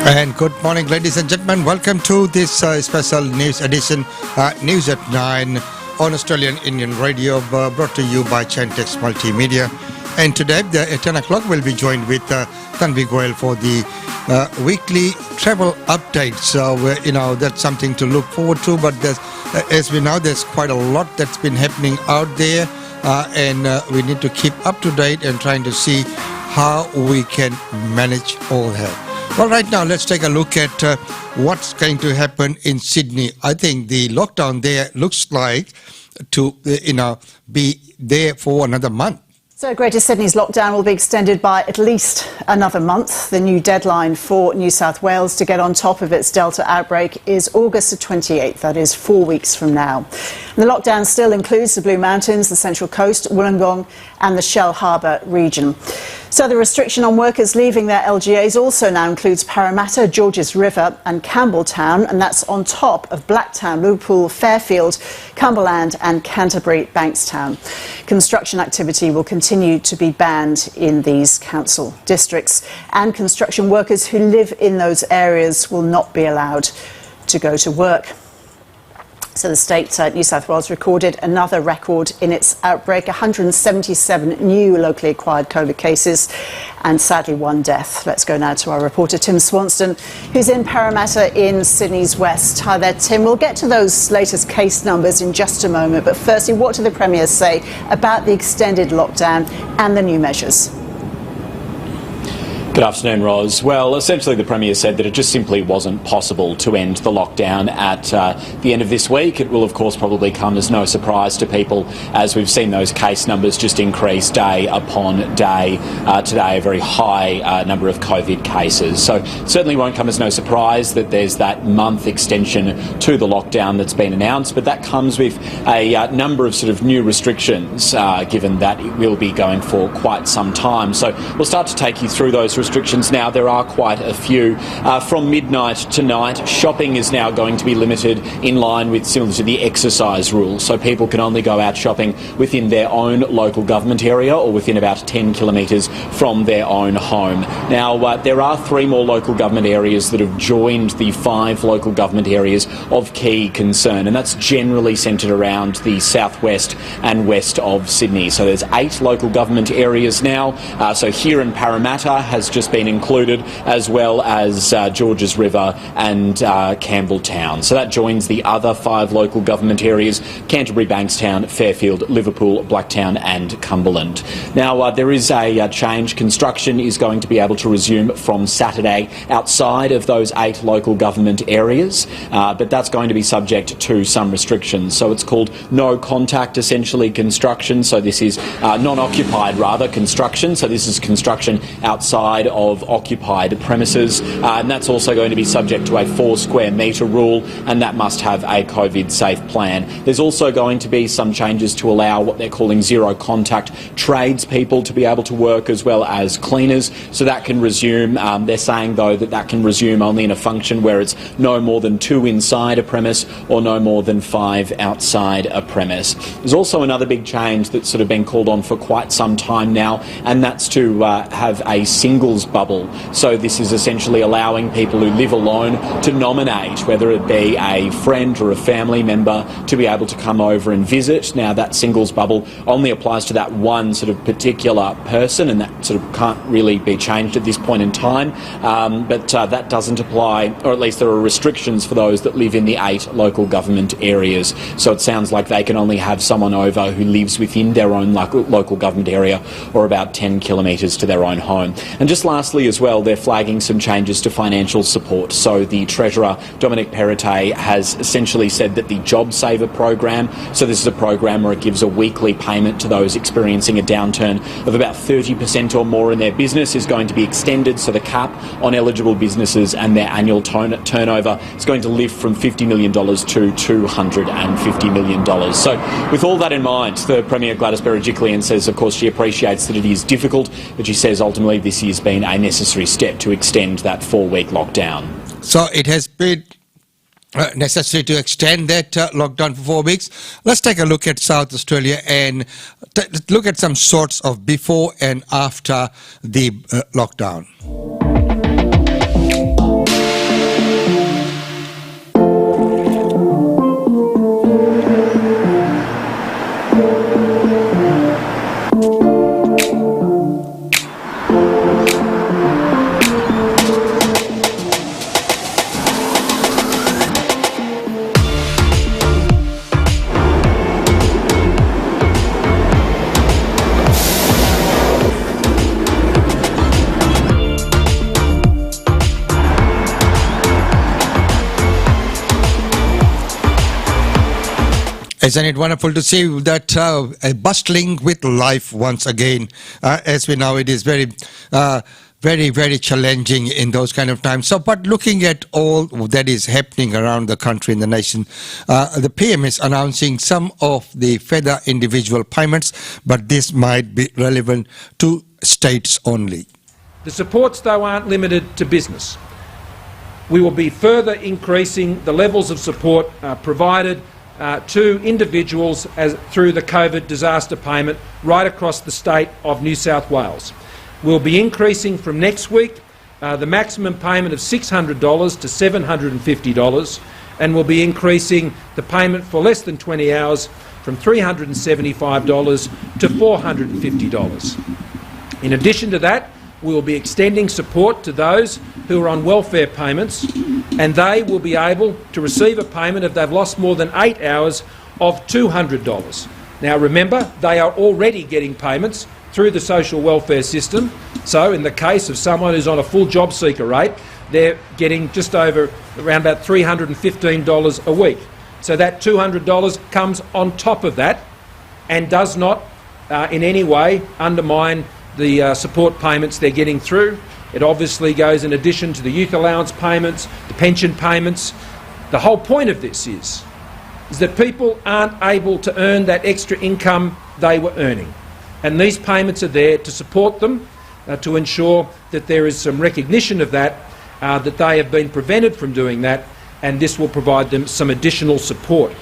And good morning, ladies and gentlemen. Welcome to this special news edition, News at 9 on Australian Indian Radio, brought to you by Chantex Multimedia. And today, at 10 o'clock, we'll be joined with Tanvi for the weekly travel updates. So, that's something to look forward to. But as we know, there's quite a lot that's been happening out there. And we need to keep up to date and trying to see how we can manage all that. Well, right now, let's take a look at what's going to happen in Sydney. I think the lockdown there looks like to, be there for another month. So Greater Sydney's lockdown will be extended by at least another month. The new deadline for New South Wales to get on top of its Delta outbreak is August the 28th, that is 4 weeks from now. The lockdown still includes the Blue Mountains, the Central Coast, Wollongong and the Shell Harbour region. So the restriction on workers leaving their LGAs also now includes Parramatta, Georges River and Campbelltown, and that's on top of Blacktown, Liverpool, Fairfield, Cumberland and Canterbury Bankstown. Construction activity will continue to be banned in these council districts, and construction workers who live in those areas will not be allowed to go to work. So the state, New South Wales, recorded another record in its outbreak, 177 new locally acquired COVID cases and sadly one death. Let's go now to our reporter Tim Swanston, who's in Parramatta in Sydney's west. Hi there, Tim. We'll get to those latest case numbers in just a moment, but firstly, what do the Premier say about the extended lockdown and the new measures? Good afternoon, Ros. Well, essentially the Premier said that it just simply wasn't possible to end the lockdown at the end of this week. It will, of course, probably come as no surprise to people as we've seen those case numbers just increase day upon day. Today, a very high number of COVID cases. So certainly won't come as no surprise that there's that month extension to the lockdown that's been announced, but that comes with a number of sort of new restrictions, given that it will be going for quite some time. So we'll start to take you through those restrictions now. There are quite a few. From midnight tonight, shopping is now going to be limited in line with similar to the exercise rules. So people can only go out shopping within their own local government area or within about 10 kilometres from their own home. Now, there are 3 more local government areas that have joined the 5 local government areas of key concern, and that's generally centred around the southwest and west of Sydney. So there's 8 local government areas now. So here in Parramatta has just been included, as well as Georges River and Campbelltown. So that joins the other 5 local government areas: Canterbury Bankstown, Fairfield, Liverpool, Blacktown and Cumberland. Now, there is a change. Construction is going to be able to resume from Saturday outside of those 8 local government areas, but that's going to be subject to some restrictions. So it's called no contact, essentially, construction. So this is non-occupied, rather, construction. So this is construction outside of occupied premises, and that's also going to be subject to a 4 square metre rule, and that must have a COVID safe plan. There's also going to be some changes to allow what they're calling zero contact tradespeople to be able to work, as well as cleaners. So that can resume. They're saying though that can resume only in a function where it's no more than 2 inside a premise or no more than 5 outside a premise. There's also another big change that's sort of been called on for quite some time now, and that's to have a singles bubble. So this is essentially allowing people who live alone to nominate, whether it be a friend or a family member, to be able to come over and visit. Now, that singles bubble only applies to that one sort of particular person, and that sort of can't really be changed at this point in time. But that doesn't apply, or at least there are restrictions for those that live in the 8 local government areas. So it sounds like they can only have someone over who lives within their own local government area or about 10 kilometres to their own home. And just lastly as well, they're flagging some changes to financial support. So the Treasurer, Dominic Perrottet, has essentially said that the JobSaver program, so this is a program where it gives a weekly payment to those experiencing a downturn of about 30% or more in their business, is going to be extended. So the cap on eligible businesses and their annual turnover is going to lift from $50 million to $250 million. So with all that in mind, the Premier Gladys Berejiklian says, of course, she appreciates that it is difficult, but she says ultimately this has been a necessary step to extend that 4-week lockdown. So it has been necessary to extend that lockdown for 4 weeks. Let's take a look at South Australia and look at some sorts of before and after the lockdown. Isn't it wonderful to see that bustling with life once again? As we know, it is very, very challenging in those kind of times. So, but looking at all that is happening around the country and the nation, the PM is announcing some of the further individual payments, but this might be relevant to states only. The supports, though, aren't limited to business. We will be further increasing the levels of support provided to individuals through the COVID disaster payment right across the state of New South Wales. We'll be increasing from next week the maximum payment of $600 to $750, and we'll be increasing the payment for less than 20 hours from $375 to $450. In addition to that, we will be extending support to those who are on welfare payments, and they will be able to receive a payment if they've lost more than 8 hours of $200. Now remember, they are already getting payments through the social welfare system, so in the case of someone who's on a full job seeker rate, they're getting just over around about $315 a week. So that $200 comes on top of that and does not in any way undermine the support payments they're getting through. It obviously goes in addition to the youth allowance payments, the pension payments. The whole point of this is that people aren't able to earn that extra income they were earning. And these payments are there to support them, to ensure that there is some recognition of that, that they have been prevented from doing that, and this will provide them some additional support.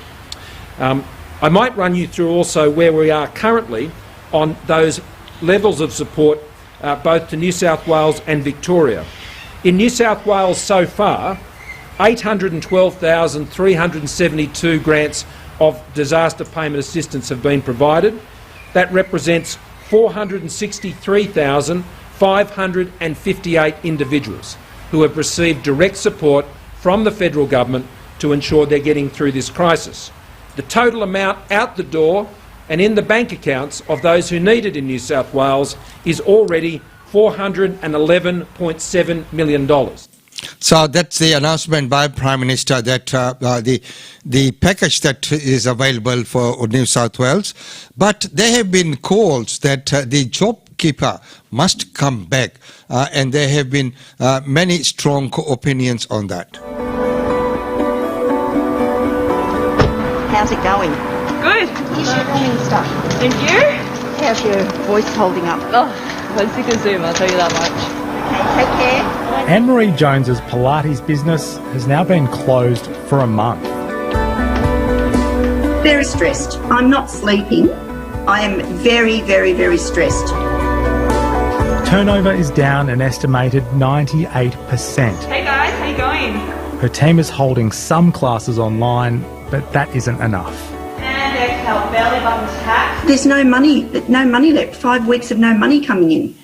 I might run you through also where we are currently on those levels of support both to New South Wales and Victoria. In New South Wales so far, 812,372 grants of disaster payment assistance have been provided. That represents 463,558 individuals who have received direct support from the federal government to ensure they're getting through this crisis. The total amount out the door and in the bank accounts of those who need it in New South Wales is already $411.7 million. So that's the announcement by Prime Minister that the package that is available for New South Wales. But there have been calls that the JobKeeper must come back, and there have been many strong opinions on that. How's it going? Good. Here's your running stuff. Thank you. How's your voice holding up? Oh, I'm sick as Zoom, I'll tell you that much. Okay, take care. Anne-Marie Jones's Pilates business has now been closed for a month. Very stressed. I'm not sleeping. I am very, very, very stressed. Turnover is down an estimated 98%. Hey guys, how you going? Her team is holding some classes online, but that isn't enough. And exhale, belly button tap. There's no money left. 5 weeks of no money coming in.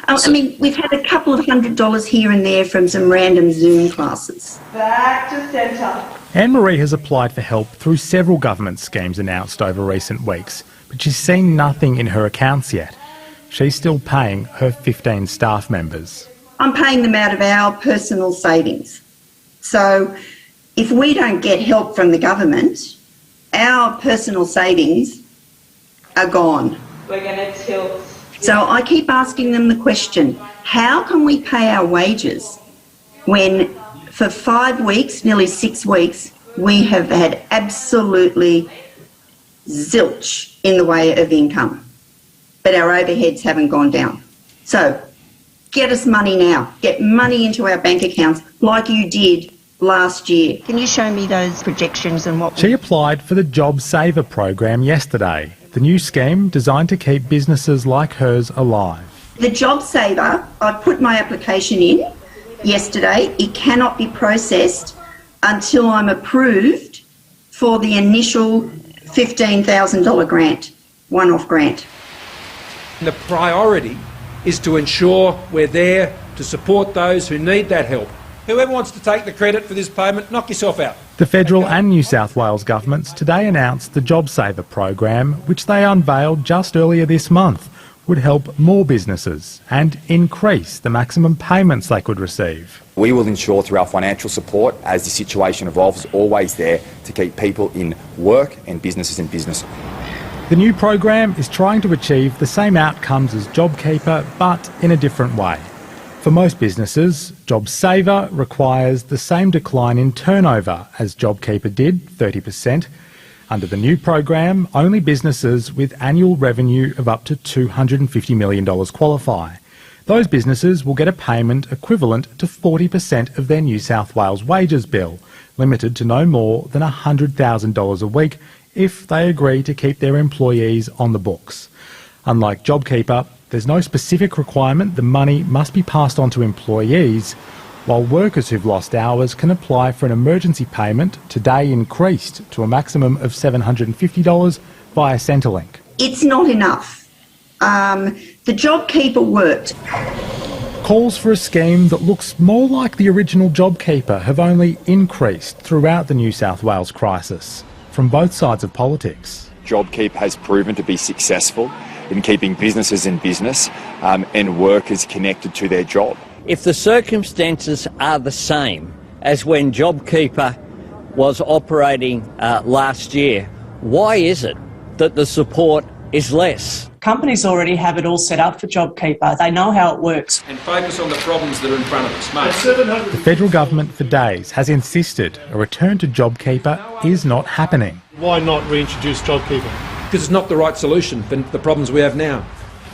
I mean, we've had a couple of $100 here and there from some random Zoom classes. Back to centre. Anne-Marie has applied for help through several government schemes announced over recent weeks, but she's seen nothing in her accounts yet. She's still paying her 15 staff members. I'm paying them out of our personal savings. So if we don't get help from the government, our personal savings are gone. We're going to tilt. So I keep asking them the question, how can we pay our wages when for 5 weeks, nearly 6 weeks, we have had absolutely zilch in the way of income, but our overheads haven't gone down. So get us money now. Get money into our bank accounts like you did last year. Can you show me those projections and what... She applied for the Job Saver program yesterday, the new scheme designed to keep businesses like hers alive. The Job Saver, I put my application in yesterday. It cannot be processed until I'm approved for the initial $15,000 grant, one-off grant. The priority is to ensure we're there to support those who need that help. Whoever wants to take the credit for this payment, knock yourself out. The federal and New South Wales governments today announced the Job Saver program, which they unveiled just earlier this month, would help more businesses and increase the maximum payments they could receive. We will ensure through our financial support, as the situation evolves, always there to keep people in work and businesses in business. The new program is trying to achieve the same outcomes as JobKeeper, but in a different way. For most businesses, JobSaver requires the same decline in turnover as JobKeeper did, 30%. Under the new program, only businesses with annual revenue of up to $250 million qualify. Those businesses will get a payment equivalent to 40% of their New South Wales wages bill, limited to no more than $100,000 a week if they agree to keep their employees on the books. Unlike JobKeeper, there's no specific requirement the money must be passed on to employees, while workers who've lost hours can apply for an emergency payment, today increased to a maximum of $750 via Centrelink. It's not enough. The JobKeeper worked. Calls for a scheme that looks more like the original JobKeeper have only increased throughout the New South Wales crisis, from both sides of politics. JobKeeper has proven to be successful in keeping businesses in business and workers connected to their job. If the circumstances are the same as when JobKeeper was operating last year, why is it that the support is less? Companies already have it all set up for JobKeeper. They know how it works. And focus on the problems that are in front of us, mate. The federal government for days has insisted a return to JobKeeper is not happening. Why not reintroduce JobKeeper? Because it's not the right solution for the problems we have now.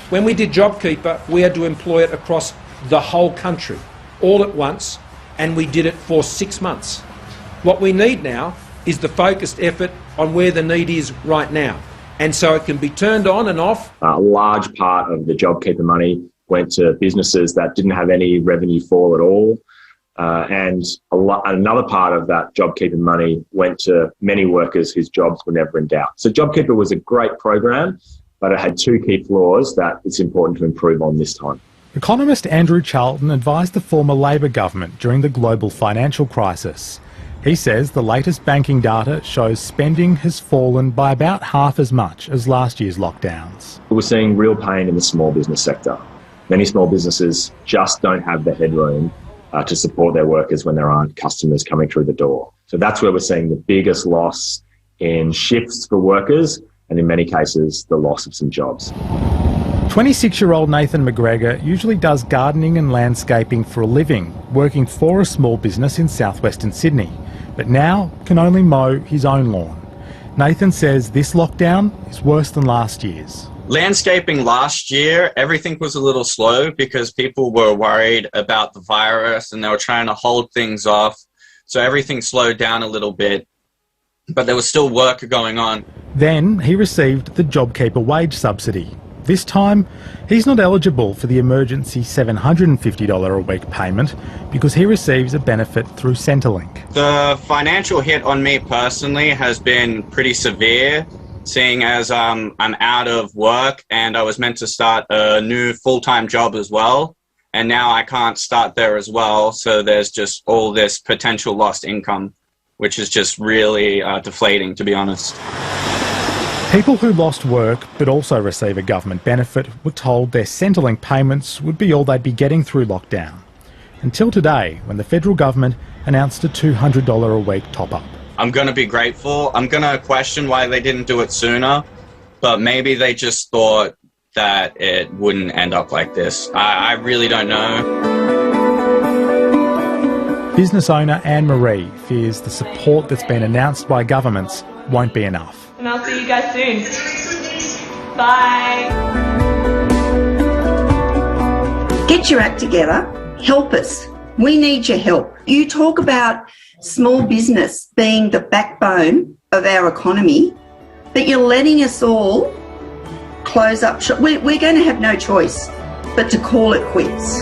When we did JobKeeper, we had to employ it across the whole country, all at once, and we did it for 6 months. What we need now is the focused effort on where the need is right now. And so it can be turned on and off. A large part of the JobKeeper money went to businesses that didn't have any revenue fall at all. And another part of that JobKeeper money went to many workers whose jobs were never in doubt. So JobKeeper was a great program, but it had two key flaws that it's important to improve on this time. Economist Andrew Charlton advised the former Labor government during the global financial crisis. He says the latest banking data shows spending has fallen by about half as much as last year's lockdowns. We're seeing real pain in the small business sector. Many small businesses just don't have the headroom to support their workers when there aren't customers coming through the door. So that's where we're seeing the biggest loss in shifts for workers and in many cases the loss of some jobs. 26-year-old Nathan McGregor usually does gardening and landscaping for a living, working for a small business in southwestern Sydney, but now can only mow his own lawn. Nathan says this lockdown is worse than last year's. Landscaping last year, everything was a little slow because people were worried about the virus and they were trying to hold things off. So everything slowed down a little bit, but there was still work going on. Then he received the JobKeeper wage subsidy. This time, he's not eligible for the emergency $750 a week payment because he receives a benefit through Centrelink. The financial hit on me personally has been pretty severe, seeing as I'm out of work and I was meant to start a new full-time job as well, and now I can't start there as well, so there's just all this potential lost income, which is just really deflating, to be honest. People who lost work but also receive a government benefit were told their Centrelink payments would be all they'd be getting through lockdown. Until today, when the federal government announced a $200 a week top-up. I'm going to be grateful. I'm going to question why they didn't do it sooner, but maybe they just thought that it wouldn't end up like this. I really don't know. Business owner Anne-Marie fears the support that's been announced by governments won't be enough. And I'll see you guys soon. Bye. Get your act together. Help us. We need your help. You talk about small business being the backbone of our economy, but you're letting us all close up shop. We're going to have no choice but to call it quits.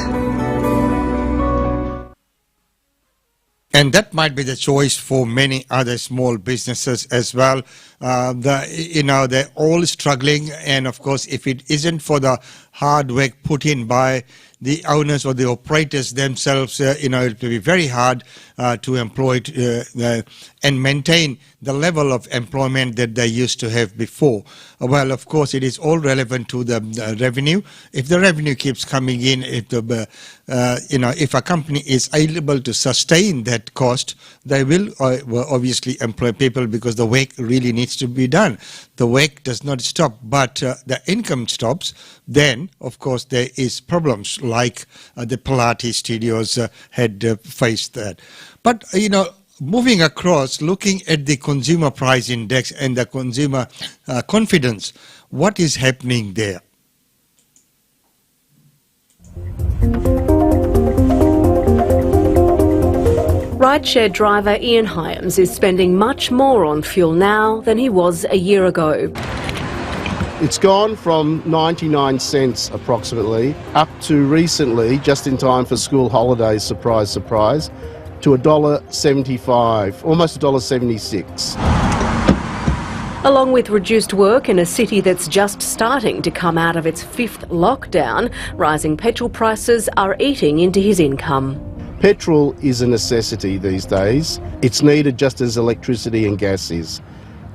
And that might be the choice for many other small businesses as well. They're all struggling. And of course, if it isn't for the hard work put in by the owners or the operators themselves, it will be very hard to employ and maintain the level of employment that they used to have before. Well, of course, it is all relevant to the revenue. If the revenue keeps coming in, if the if a company is able to sustain that cost, they will obviously employ people because the work really needs to be done. The work does not stop, but the income stops. Then, of course, there is problems like the Pilates studios had faced that. But, moving across, looking at the consumer price index and the consumer confidence, what is happening there? Rideshare driver Ian Hyams is spending much more on fuel now than he was a year ago. It's gone from 99 cents approximately up to recently, just in time for school holidays, surprise, surprise, to $1.75, almost $1.76. Along with reduced work in a city that's just starting to come out of its fifth lockdown, rising petrol prices are eating into his income. Petrol is a necessity these days. It's needed just as electricity and gas is.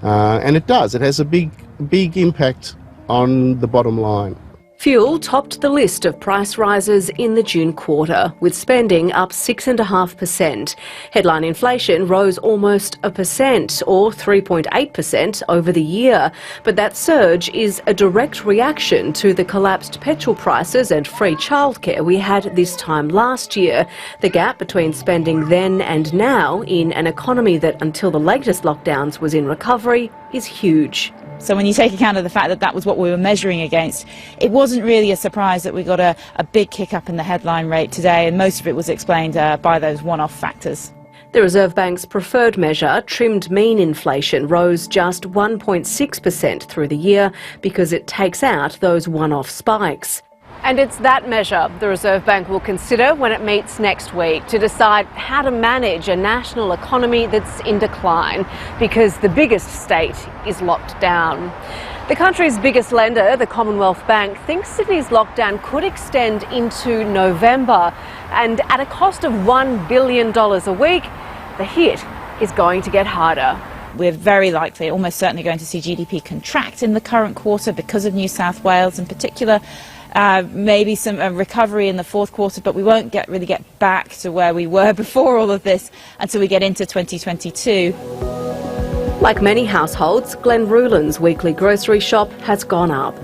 And it does. It has a big impact on the bottom line. Fuel topped the list of price rises in the June quarter, with spending up 6.5%. Headline inflation rose almost 1%, or 3.8% over the year. But that surge is a direct reaction to the collapsed petrol prices and free childcare we had this time last year. The gap between spending then and now, in an economy that until the latest lockdowns was in recovery, is huge. So when you take account of the fact that that was what we were measuring against, it wasn't really a surprise that we got a big kick up in the headline rate today, and most of it was explained by those one-off factors. The Reserve Bank's preferred measure, trimmed mean inflation, rose just 1.6% through the year because it takes out those one-off spikes. And it's that measure the Reserve Bank will consider when it meets next week to decide how to manage a national economy that's in decline because the biggest state is locked down. The country's biggest lender, the Commonwealth Bank, thinks Sydney's lockdown could extend into November, and at a cost of $1 billion a week, the hit is going to get harder. We're very likely, almost certainly going to see GDP contract in the current quarter because of New South Wales in particular. Maybe some recovery in the fourth quarter, but we won't really get back to where we were before all of this until we get into 2022. Like many households, Glenn Ruland's weekly grocery shop has gone up.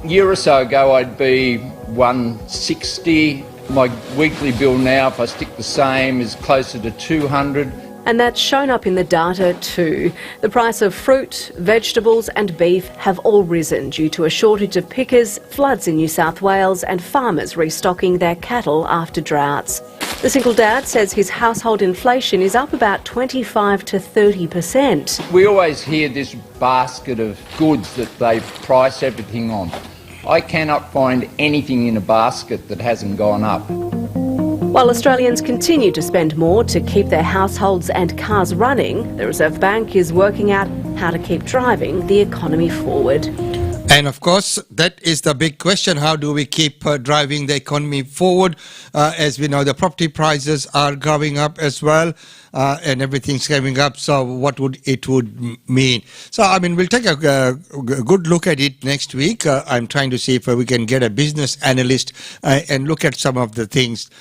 A year or so ago I'd be $160. My weekly bill now, if I stick the same, is closer to $200. And that's shown up in the data too. The price of fruit, vegetables and beef have all risen due to a shortage of pickers, floods in New South Wales and farmers restocking their cattle after droughts. The single dad says his household inflation is up about 25 to 30%. We always hear this basket of goods that they price everything on. I cannot find anything in a basket that hasn't gone up. While Australians continue to spend more to keep their households and cars running, the Reserve Bank is working out how to keep driving the economy forward. And of course, that is the big question. How do we keep driving the economy forward? As we know, the property prices are going up as well, and everything's going up. So what would it mean? So, I mean, we'll take a good look at it next week. I'm trying to see if we can get a business analyst and look at some of the things,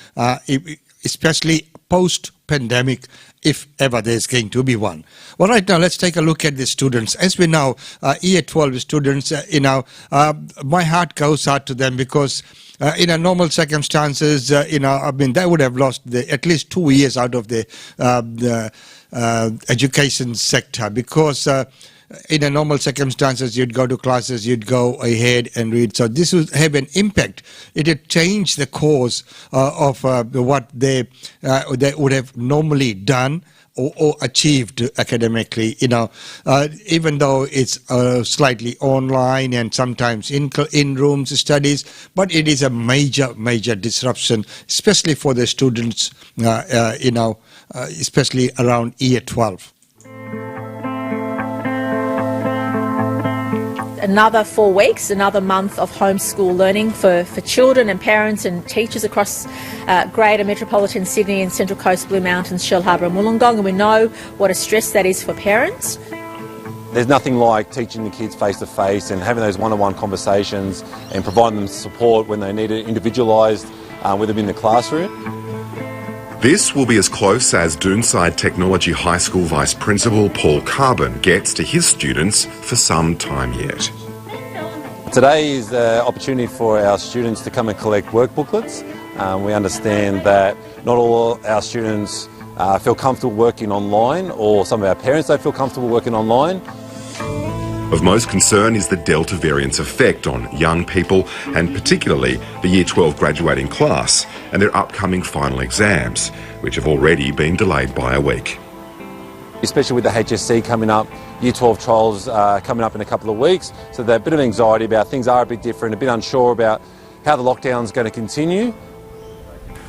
especially post-pandemic, if ever there's going to be one. Well, right now, let's take a look at the students. As we know, Year 12 students, my heart goes out to them because in a normal circumstances, they would have lost at least 2 years out of the education sector because in a normal circumstances, you'd go to classes, you'd go ahead and read. So this would have an impact. It would change the course of what they would have normally done or achieved academically, even though it's slightly online and sometimes in-room studies, but it is a major disruption, especially for the students, especially around Year 12. another 4 weeks, another month of homeschool learning for children and parents and teachers across Greater Metropolitan Sydney and Central Coast, Blue Mountains, Shell Harbour and Wollongong, and we know what a stress that is for parents. There's nothing like teaching the kids face-to-face and having those one-on-one conversations and providing them support when they need it individualised with them in the classroom. This will be as close as Doonside Technology High School Vice Principal Paul Carbon gets to his students for some time yet. Today is the opportunity for our students to come and collect work booklets. We understand that not all our students feel comfortable working online, or some of our parents don't feel comfortable working online. Of most concern is the Delta variant's effect on young people, and particularly the Year 12 graduating class and their upcoming final exams, which have already been delayed by a week. Especially with the HSC coming up, Year 12 trials coming up in a couple of weeks, so there's a bit of anxiety about things are a bit different, a bit unsure about how the lockdown's going to continue.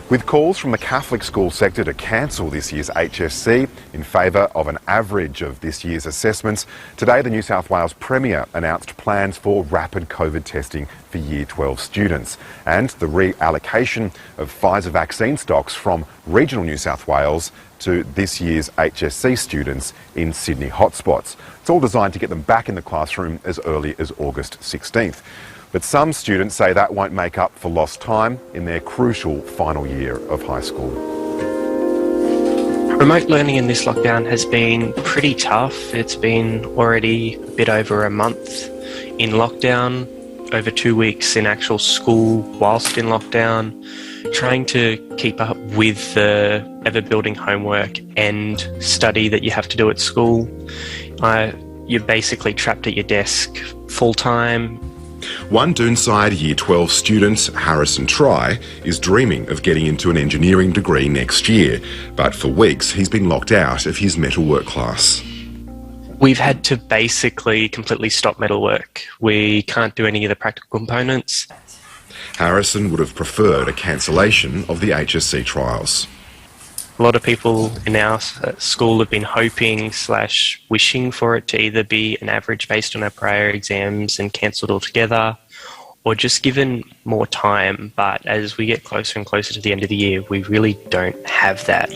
With calls from the Catholic school sector to cancel this year's HSC in favour of an average of this year's assessments, today the New South Wales Premier announced plans for rapid COVID testing for Year 12 students and the reallocation of Pfizer vaccine stocks from regional New South Wales to this year's HSC students in Sydney hotspots. It's all designed to get them back in the classroom as early as August 16th. But some students say that won't make up for lost time in their crucial final year of high school. Remote learning in this lockdown has been pretty tough. It's been already a bit over a month in lockdown, over 2 weeks in actual school whilst in lockdown, trying to keep up with the ever-building homework and study that you have to do at school. You're basically trapped at your desk full-time. One Doonside Year 12 student, Harrison Try, is dreaming of getting into an engineering degree next year, but for weeks he's been locked out of his metalwork class. We've had to basically completely stop metalwork. We can't do any of the practical components. Harrison would have preferred a cancellation of the HSC trials. A lot of people in our school have been hoping/wishing for it to either be an average based on our prior exams and cancelled altogether, or just given more time. But as we get closer and closer to the end of the year, we really don't have that.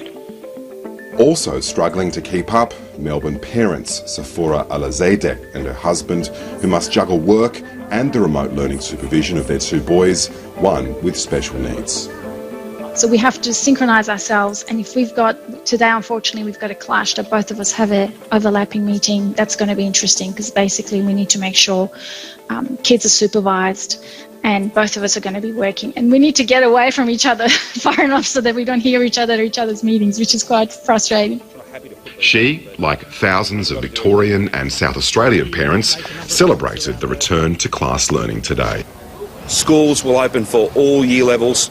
Also struggling to keep up, Melbourne parents Safura Alazadeh and her husband, who must juggle work and the remote learning supervision of their 2 boys, one with special needs. So we have to synchronise ourselves, and if we've got, today unfortunately we've got a clash that both of us have an overlapping meeting, that's going to be interesting because basically we need to make sure kids are supervised and both of us are going to be working, and we need to get away from each other far enough so that we don't hear each other at each other's meetings, which is quite frustrating. She, like thousands of Victorian and South Australian parents, celebrated the return to class learning today. Schools will open for all year levels.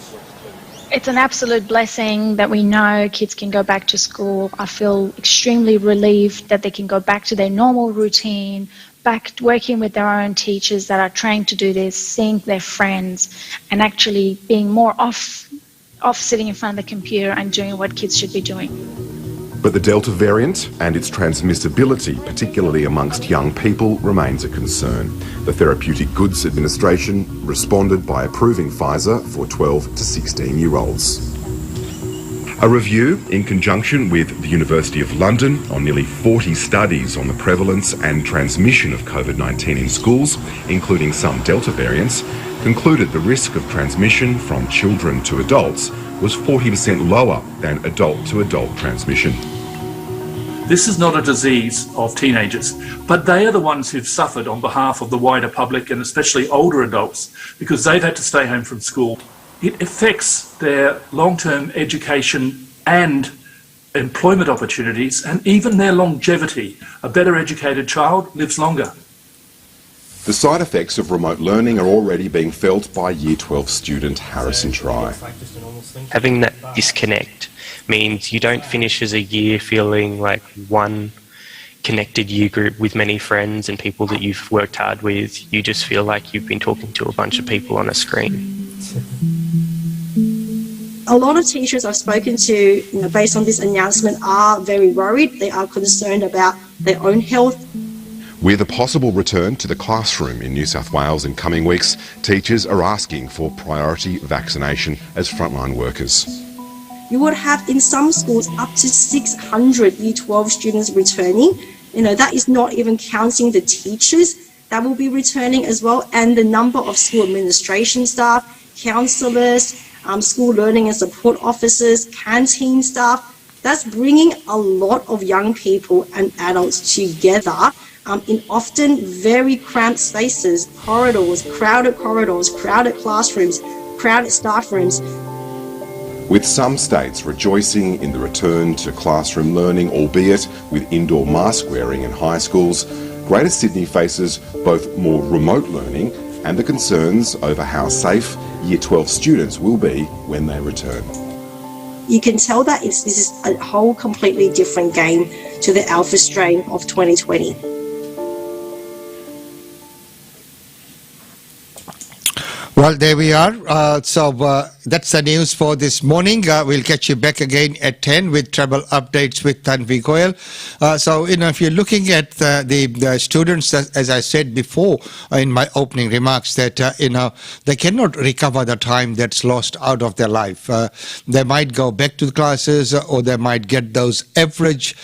It's an absolute blessing that we know kids can go back to school. I feel extremely relieved that they can go back to their normal routine, back working with their own teachers that are trained to do this, seeing their friends, and actually being more off sitting in front of the computer and doing what kids should be doing. But the Delta variant and its transmissibility, particularly amongst young people, remains a concern. The Therapeutic Goods Administration responded by approving Pfizer for 12 to 16-year-olds. A review in conjunction with the University of London on nearly 40 studies on the prevalence and transmission of COVID-19 in schools, including some Delta variants, concluded the risk of transmission from children to adults was 40% lower than adult-to-adult transmission. This is not a disease of teenagers, but they are the ones who've suffered on behalf of the wider public and especially older adults because they've had to stay home from school. It affects their long-term education and employment opportunities and even their longevity. A better educated child lives longer. The side effects of remote learning are already being felt by Year 12 student Harrison Try. Having that disconnect means you don't finish as a year feeling like one connected year group with many friends and people that you've worked hard with. You just feel like you've been talking to a bunch of people on a screen. A lot of teachers I've spoken to, based on this announcement, are very worried. They are concerned about their own health. With a possible return to the classroom in New South Wales in coming weeks, teachers are asking for priority vaccination as frontline workers. You would have in some schools up to 600 Year 12 students returning. That is not even counting the teachers that will be returning as well, and the number of school administration staff, counsellors, school learning and support officers, canteen staff. That's bringing a lot of young people and adults together in often very cramped spaces, corridors, crowded classrooms, crowded staff rooms. With some states rejoicing in the return to classroom learning, albeit with indoor mask wearing in high schools, Greater Sydney faces both more remote learning and the concerns over how safe Year 12 students will be when they return. You can tell that this is a whole completely different game to the alpha strain of 2020. Well, there we are. So that's the news for this morning. We'll catch you back again at 10 with travel updates with Tanvi Goyal. So, if you're looking at the students, as I said before in my opening remarks, that, they cannot recover the time that's lost out of their life. They might go back to the classes or they might get those average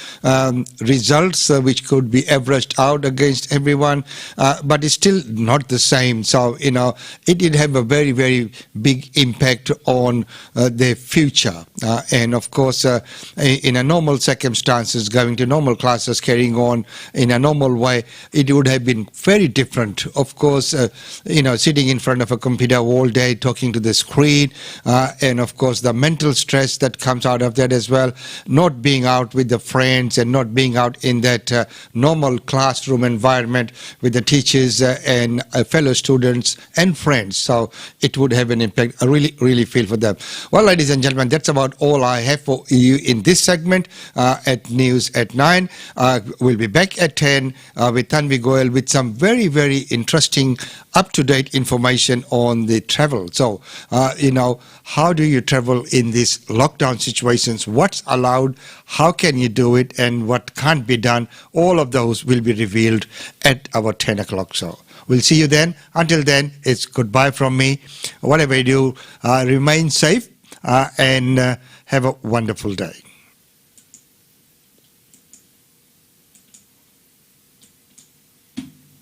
results, which could be averaged out against everyone, but it's still not the same. So, it did have a very, very big impact on their future. And of course, in a normal circumstances, going to normal classes, carrying on in a normal way, it would have been very different. Of course, sitting in front of a computer all day, talking to the screen, and of course, the mental stress that comes out of that as well, not being out with the friends and not being out in that normal classroom environment with the teachers and fellow students and friends. So it would have an impact. I really, really feel for them. Well, ladies and gentlemen, that's about all I have for you in this segment at News at 9. We'll be back at 10 with Tanvi Goyal with some very, very interesting up-to-date information on the travel. So, how do you travel in these lockdown situations? What's allowed? How can you do it? And what can't be done? All of those will be revealed at our 10 o'clock show. We'll see you then. Until then, it's goodbye from me. Whatever you do, remain safe and have a wonderful day.